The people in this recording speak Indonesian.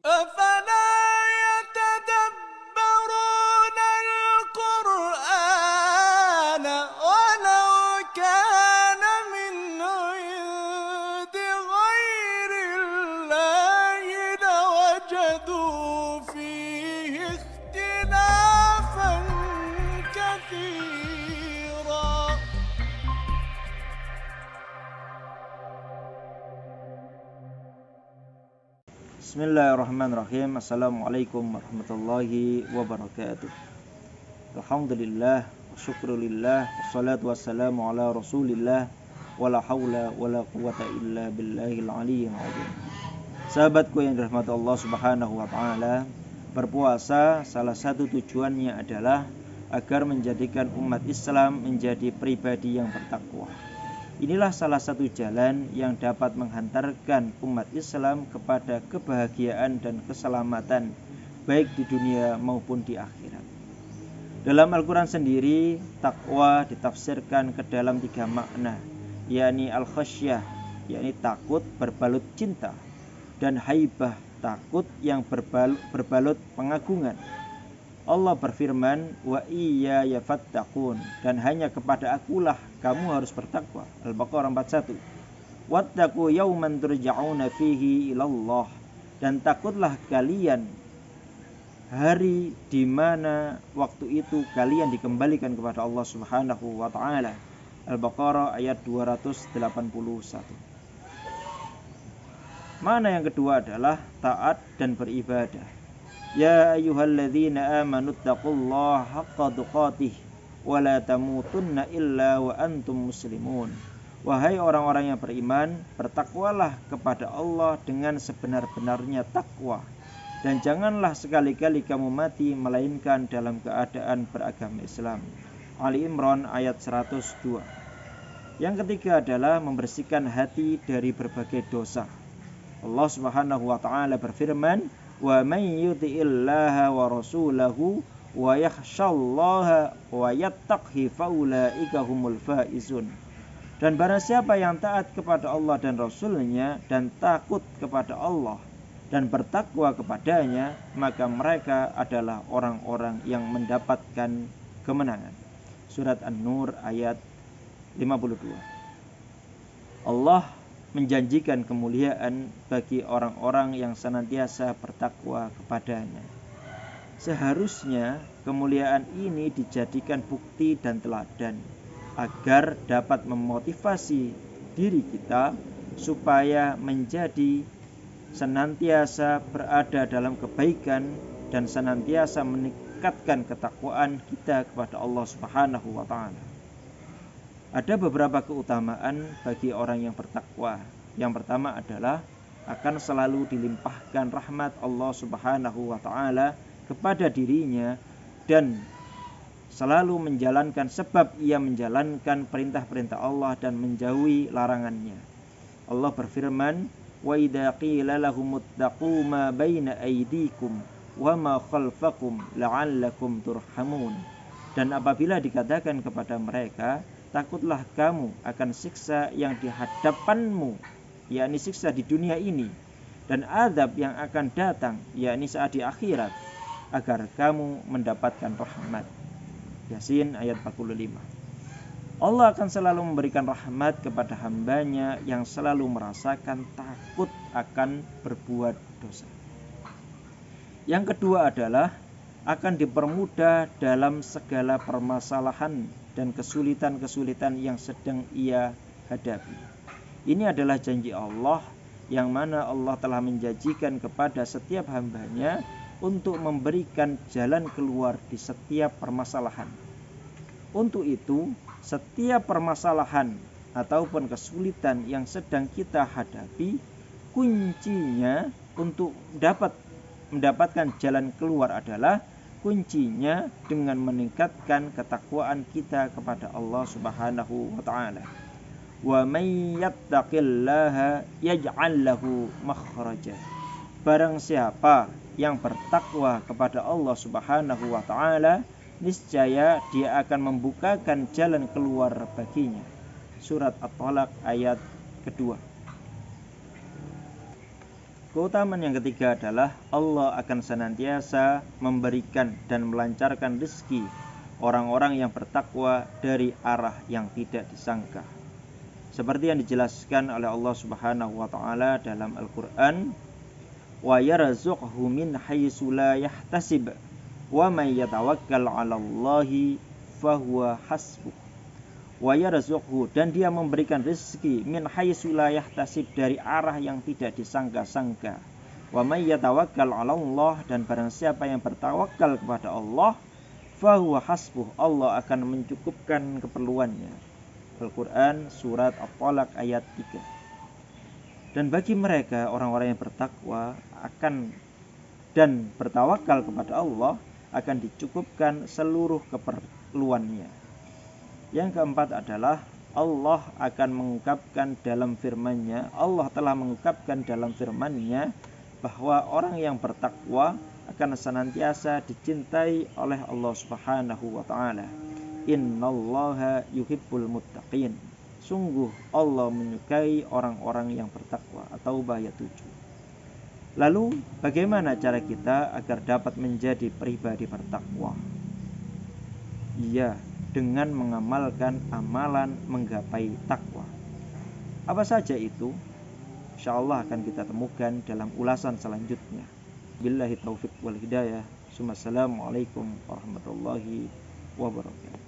أفلا يتدبرون القرآن ولو كان من عند غير الله لوجدوا فيه اختلافا كثيرا. Bismillahirrahmanirrahim. Assalamualaikum warahmatullahi wabarakatuh. Alhamdulillah, syukrulillah, wassalatu wassalamu ala rasulillah, wala hawla wala quwata illa billahil aliyyil azim. Sahabatku yang dirahmati Allah subhanahu wa ta'ala, berpuasa salah satu tujuannya adalah agar menjadikan umat Islam menjadi pribadi yang bertakwa. Inilah salah satu jalan yang dapat menghantarkan umat Islam kepada kebahagiaan dan keselamatan baik di dunia maupun di akhirat. Dalam Al-Quran sendiri, takwa ditafsirkan ke dalam 3 makna, yakni al-khasyah, yakni takut berbalut cinta, dan haibah, takut yang berbalut pengagungan. Allah berfirman, wa iyya yafattaqun, dan hanya kepada akulah kamu harus bertakwa. Al-Baqarah 41. Wattaqu yawman turja'una fihi ilallah, dan takutlah kalian hari di mana waktu itu kalian dikembalikan kepada Allah Subhanahu wa taala. Al-Baqarah ayat 281. Mana yang kedua adalah taat dan beribadah. Ya ayyuhalladzina amanu taqullaha haqqa tuqatih wa la tamutunna illa wa antum muslimun. Wahai orang-orang yang beriman, bertakwalah kepada Allah dengan sebenar-benarnya takwa, dan janganlah sekali-kali kamu mati melainkan dalam keadaan beragama Islam. Ali Imran ayat 102. Yang ketiga adalah membersihkan hati dari berbagai dosa. Allah Subhanahu wa taala berfirman, wa may yuti'illaha wa rasulahu wa yakhshallaha wa yattaqhi faulaika humul faizun. Dan barang siapa yang taat kepada Allah dan Rasulnya dan takut kepada Allah dan bertakwa kepadanya, maka mereka adalah orang-orang yang mendapatkan kemenangan. Surat An-Nur ayat 52. Allah menjanjikan kemuliaan bagi orang-orang yang senantiasa bertakwa kepadanya. Seharusnya kemuliaan ini dijadikan bukti dan teladan agar dapat memotivasi diri kita supaya menjadi senantiasa berada dalam kebaikan dan senantiasa meningkatkan ketakwaan kita kepada Allah Subhanahu wa taala. Ada beberapa keutamaan bagi orang yang bertakwa. Yang pertama adalah akan selalu dilimpahkan rahmat Allah Subhanahu wa taala kepada dirinya dan selalu menjalankan, sebab ia menjalankan perintah-perintah Allah dan menjauhi larangannya. Allah berfirman, wa idza qila lahumuttaqu ma baina aydikum wa ma khalfakum la'allakum turhamun. Dan apabila dikatakan kepada mereka, takutlah kamu akan siksa yang di hadapanmu, yakni siksa di dunia ini, dan azab yang akan datang, yakni saat di akhirat, agar kamu mendapatkan rahmat. Yasin ayat 45. Allah akan selalu memberikan rahmat kepada hambanya yang selalu merasakan takut akan berbuat dosa. Yang kedua adalah akan dipermudah dalam segala permasalahan dan kesulitan-kesulitan yang sedang ia hadapi. Ini adalah janji Allah yang mana Allah telah menjanjikan kepada setiap hambanya untuk memberikan jalan keluar di setiap permasalahan. Untuk itu, setiap permasalahan ataupun kesulitan yang sedang kita hadapi, kuncinya untuk mendapatkan jalan keluar adalah kuncinya dengan meningkatkan ketakwaan kita kepada Allah Subhanahu wa taala. Wa may yattaqillaha yaj'al lahu makhraja. Barang siapa yang bertakwa kepada Allah Subhanahu wa taala, niscaya dia akan membukakan jalan keluar baginya. Surat At-Talaq ayat kedua. Keutamaan yang ketiga adalah Allah akan senantiasa memberikan dan melancarkan rezeki orang-orang yang bertakwa dari arah yang tidak disangka. Seperti yang dijelaskan oleh Allah Subhanahu wa taala dalam Al-Qur'an, wa yarzuqhu min haitsu la yahtasib wa may yatawakkal 'alallahi fahuwa hasbuh. Wa yarzuqhu, dan dia memberikan rezeki min haitsu la yahtasib, dari arah yang tidak disangka-sangka. Wa may yatawakkal 'alallah, dan barang siapa yang bertawakal kepada Allah, fahuwa hasbuh, Allah akan mencukupkan keperluannya. Al-Qur'an surat At-Talaq ayat 3. Dan bagi mereka orang-orang yang bertakwa akan dan bertawakal kepada Allah, akan dicukupkan seluruh keperluannya. Yang keempat adalah Allah akan mengungkapkan dalam firman-Nya, Allah telah mengungkapkan dalam firman-Nya bahwa orang yang bertakwa akan senantiasa dicintai oleh Allah Subhanahu wa taala. Innallaha yuhibbul muttaqin. Sungguh Allah menyukai orang-orang yang bertakwa. At-Taubah ayat 7. Lalu bagaimana cara kita agar dapat menjadi pribadi bertakwa? Iya, dengan mengamalkan amalan menggapai takwa. Apa saja itu? Insyaallah akan kita temukan dalam ulasan selanjutnya. Billahi taufiq wal hidayah. Assalamualaikum warahmatullahi wabarakatuh.